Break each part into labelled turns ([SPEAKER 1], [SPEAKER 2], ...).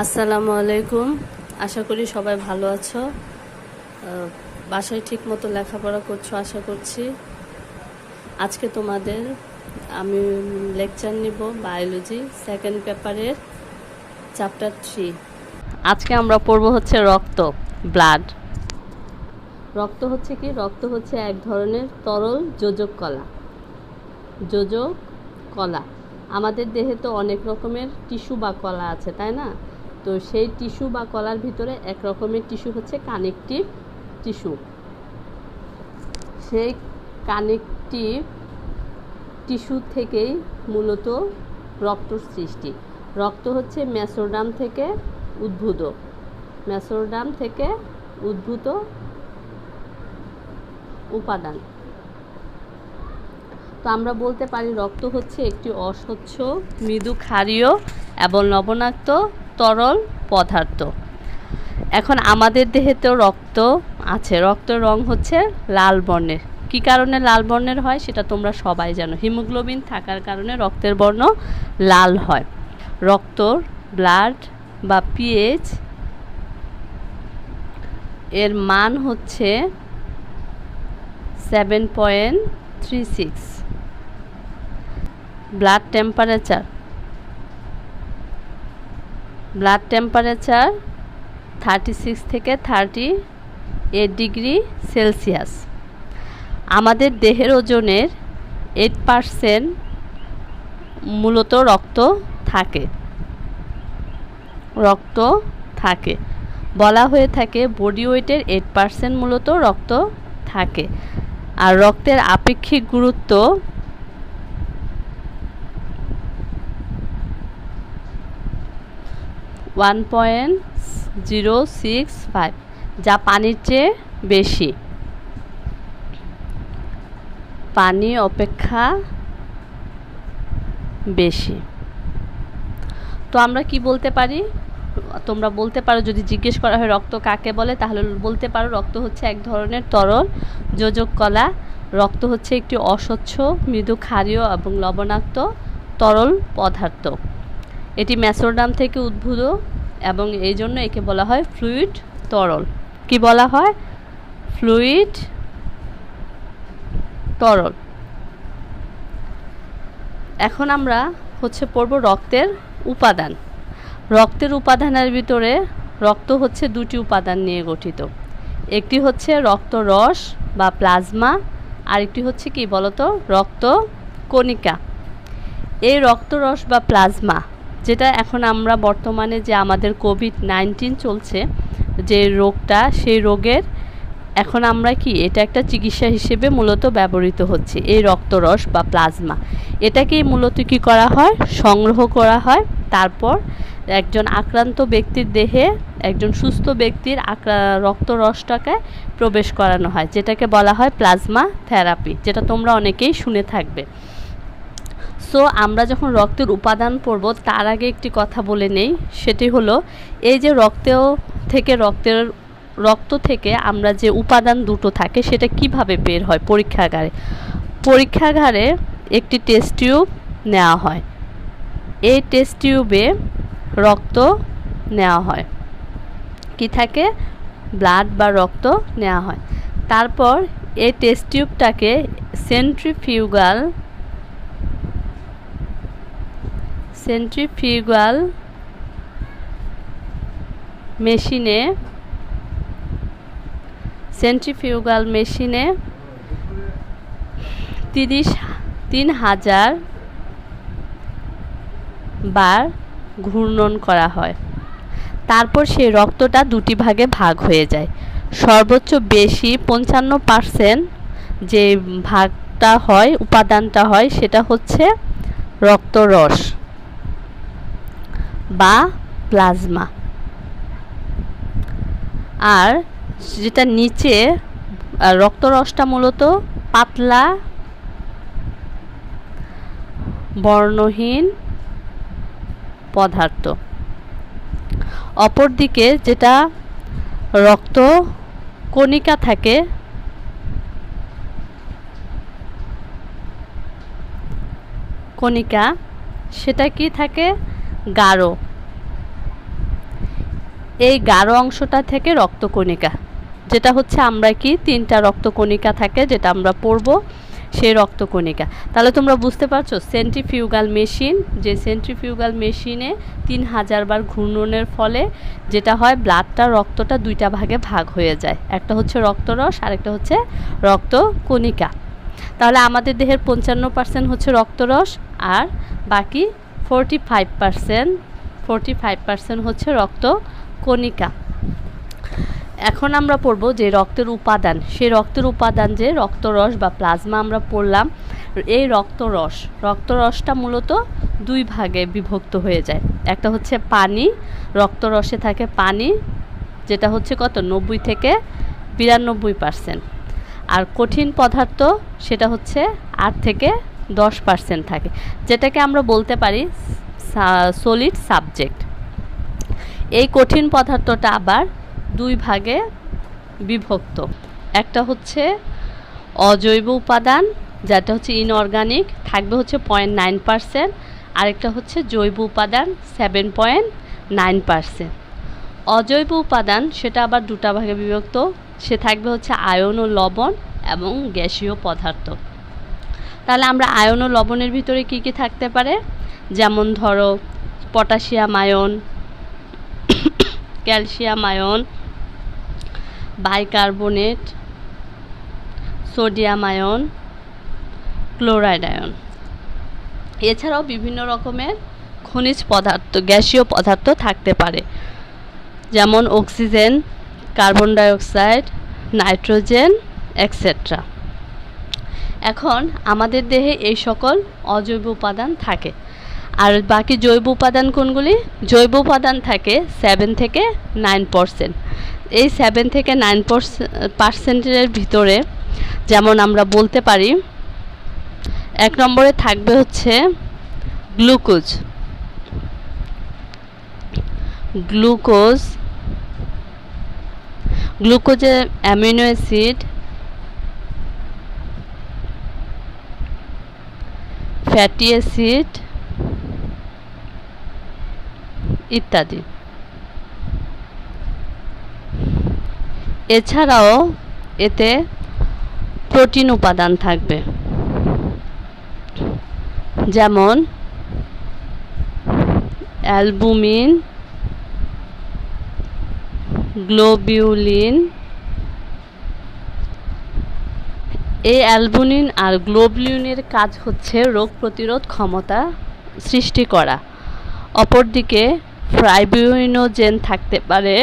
[SPEAKER 1] আসসালামু আলাইকুম। আশা করি সবাই ভালো আছো। বাসায় ঠিক মতো লেখাপড়া করছো আশা করছি। আজকে তোমাদের আমি লেকচার নিব বায়োলজি সেকেন্ড পেপারের চ্যাপ্টার 3। আজকে আমরা পড়ব হচ্ছে রক্ত, ব্লাড। রক্ত হচ্ছে কি? রক্ত হচ্ছে এক ধরনের তরল যোজক কলা। যোজক কলা আমাদের দেহে তো অনেক রকমের টিস্যু বা কলা আছে, তাই না? তো সেই টিস্যু বা কলার ভিতরে এক রকমের টিস্যু হচ্ছে কানেকটিভ টিস্যু। সেই কানেকটিভ টিস্যু থেকেই মূলত রক্ত সৃষ্টি। রক্ত হচ্ছে মেসোডার্ম থেকে উদ্ভূত, মেসোডার্ম থেকে উদ্ভূত উপাদান। তো আমরা বলতে পারি রক্ত হচ্ছে একটি অস্বচ্ছ, মৃদু ক্ষারীয় এবং লবণাক্ত তরল পদার্থ। এখন আমাদের দেহেতেও রক্ত আছে। রক্তের রং হচ্ছে লাল বর্ণের। কী কারণে লাল বর্ণের হয় সেটা তোমরা সবাই জানো। হিমোগ্লোবিন থাকার কারণে রক্তের বর্ণ লাল হয়। রক্তর ব্লাড বা পিএইচ এর মান হচ্ছে 7.36। ব্লাড টেম্পারেচার 36 থেকে 38 ডিগ্রি সেলসিয়াস। আমাদের দেহের ওজনের 8% মূলত রক্ত থাকে। বলা হয়ে থাকে বডি ওয়েটের 8% মূলত রক্ত থাকে। আর রক্তের আপেক্ষিক গুরুত্ব 1.065, যা পানির চেয়ে বেশি। পানি অপেক্ষা বেশি। তো আমরা কি বলতে পারি? তোমরা বলতে পারো, যদি জিজ্ঞেস করা হয় রক্ত কাকে বলে, তাহলে বলতে পারো রক্ত হচ্ছে এক ধরনের তরল যোজক কলা। রক্ত হচ্ছে একটি অস্বচ্ছ, মৃদু ক্ষারীয় এবং লবণাক্ত তরল পদার্থ। এটি মেসোডার্ম থেকে উদ্ভূত এবং এই জন্য একে বলা হয় ফ্লুইড তরল। কি বলা হয়? ফ্লুইড তরল। এখন আমরা পড়ব রক্তের উপাদান। রক্তের উপাদানের ভিতরে রক্ত হচ্ছে দুটি উপাদান নিয়ে গঠিত। একটি হচ্ছে রক্তরস বা প্লাজমা, আরেকটি হচ্ছে কি বলতো? রক্ত কণিকা। এই রক্তরস বা প্লাজমা, যেটা এখন আমরা বর্তমানে যে আমাদের কোভিড-19 চলছে যে রোগটা, সেই রোগের এখন আমরা কি এটা একটা চিকিৎসা হিসেবে মূলত ব্যবহৃত হচ্ছে এই রক্তরস বা প্লাজমা। এটাকেই মূলত কি করা হয়? সংগ্রহ করা হয়। তারপর একজন আক্রান্ত ব্যক্তির দেহে একজন সুস্থ ব্যক্তির রক্তরসটাকে প্রবেশ করানো হয়, যেটাকে বলা হয় প্লাজমা থেরাপি, যেটা তোমরা অনেকেই শুনে থাকবে। সো আমরা যখন রক্তের উপাদান পড়ব তার আগে একটি কথা বলে নেই, সেটি হলো এই যে রক্ত থেকে আমরা যে উপাদান দুটো থাকে সেটা কিভাবে বের হয় পরীক্ষাগারে একটি টেস্ট টিউব নেওয়া হয়। এই টেস্ট টিউবে রক্ত নেওয়া হয়, কি থাকে? ব্লাড বা রক্ত নেওয়া হয়। তারপর এই টেস্ট টিউবটাকে সেন্ট্রিফিউগাল মেশিনে 3000 বার ঘূর্ণন করা হয়। তারপর সেই রক্তটা দুটি ভাগে ভাগ হয়ে যায়। সর্বোচ্চ বেশি 55% যে ভাগটা হয়, উপাদানটা হয়, সেটা হচ্ছে রক্তরস বা প্লাজমা। আর যেটা নিচে রক্তরসটা মূলত পাতলা বর্ণহীন পদার্থ। অপরদিকে যেটা রক্ত কণিকা থাকে, সেটা কি থাকে? গাঢ় এই গাঢ় অংশটা থেকে রক্তকণিকা, যেটা হচ্ছে আমরা কি 3টা রক্তকণিকা থাকে যেটা আমরা পড়ব, সেই রক্তকণিকা। তাহলে তোমরা বুঝতে পারছো সেন্ট্রিফিউগাল মেশিন, যে সেন্ট্রিফিউগাল মেশিনে 3000 বার ঘূর্ণনের ফলে যেটা হয় ব্লাডটা, রক্তটা 2টা ভাগে ভাগ হয়ে যায়, একটা হচ্ছে রক্তরস আর একটা হচ্ছে রক্তকণিকা। তাহলে আমাদের দেহের 55% হচ্ছে রক্তরস আর বাকি 45% হচ্ছে রক্তকণিকা। এখন আমরা পড়ব যে রক্তের উপাদান, সেই রক্তের উপাদান যে রক্তরস বা প্লাজমা আমরা পড়লাম। এই রক্তরসটা মূলত 2 ভাগে বিভক্ত হয়ে যায়। একটা হচ্ছে পানি, রক্তরসে থাকে পানি, যেটা হচ্ছে কত 90 থেকে 92%, আর কঠিন পদার্থ সেটা হচ্ছে 8 থেকে 10% থাকে, যেটাকে আমরা বলতে পারি সলিড সাবজেক্ট। এই কঠিন পদার্থটা আবার 2 ভাগে বিভক্ত, একটা হচ্ছে অজৈব উপাদান যেটা হচ্ছে ইনঅর্গানিক, থাকবে হচ্ছে 0.9%, আরেকটা হচ্ছে জৈব উপাদান 7.9%। অজৈব উপাদান সেটা আবার 2টা ভাগে বিভক্ত, সে থাকবে হচ্ছে আয়ন ও লবণ এবং গ্যাসীয় পদার্থ। তাহলে আমরা আয়ন ও লবণের ভিতরে কি কি থাকতে পারে, যেমন ধরো potassium ion, calcium ion, bicarbonate, sodium ion, chloride ion. এছাড়াও বিভিন্ন রকমের খনিজ পদার্থ, গ্যাসীয় পদার্থ থাকতে পারে, যেমন oxygen, carbon dioxide, nitrogen etcetera. এখন আমাদের দেহে এই সকল অজৈব উপাদান থাকে। আর বাকি জৈব উপাদান কোনগুলি? জৈব উপাদান থাকে 7 থেকে 9%। এই 7 থেকে 9%-এর ভিতরে যেমন আমরা বলতে পারি 1 নম্বরে থাকবে হচ্ছে গ্লুকোজে অ্যামিনো অ্যাসিড, ফ্যাটি অ্যাসিড ইত্যাদি। এছাড়াও এতে প্রোটিন উপাদান থাকবে, যেমন অ্যালবুমিন, গ্লোবিউলিন। এই অ্যালবুমিন আর গ্লোবিউলিনের কাজ হচ্ছে রোগ প্রতিরোধ ক্ষমতা সৃষ্টি করা। অপরদিকে ফাইব্রিনোজেন থাকতে পারে,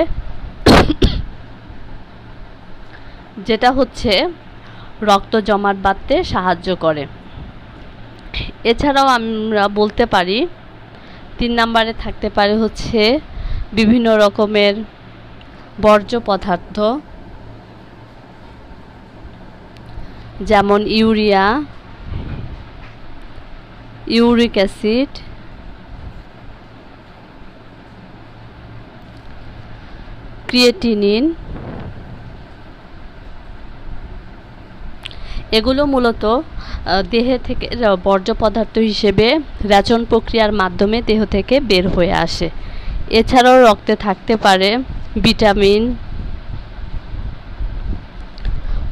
[SPEAKER 1] যেটা হচ্ছে রক্ত জমাট বাঁধতে সাহায্য করে। এছাড়াও আমরা বলতে পারি 3 নম্বরে থাকতে পারে হচ্ছে বিভিন্ন রকমের বর্জ্য পদার্থ, যেমন ইউরিয়া, ইউরিক অ্যাসিড, ক্রিয়েটিনিন। এগুলো মূলত দেহে থেকে বর্জ্য পদার্থ হিসেবে রেচন প্রক্রিয়ার মাধ্যমে দেহ থেকে বের হয়ে আসে। এছাড়াও রক্তে থাকতে পারে ভিটামিন,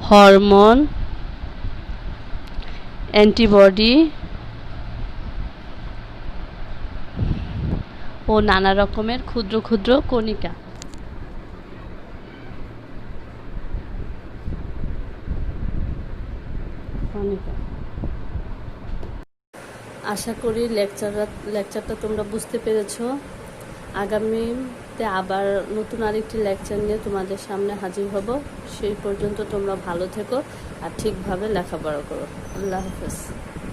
[SPEAKER 1] হরমোন, অ্যান্টিবডি ও নানা রকমের ক্ষুদ্র ক্ষুদ্র কণিকা। আশা করি লেকচারটা তোমরা বুঝতে পেরেছো। আগামীতে আবার নতুন আরেকটি লেকচার নিয়ে তোমাদের সামনে হাজির হব। সেই পর্যন্ত তোমরা ভালো থেকো আর ঠিকভাবে লেখাপড়া করো। আল্লাহ হাফেজ।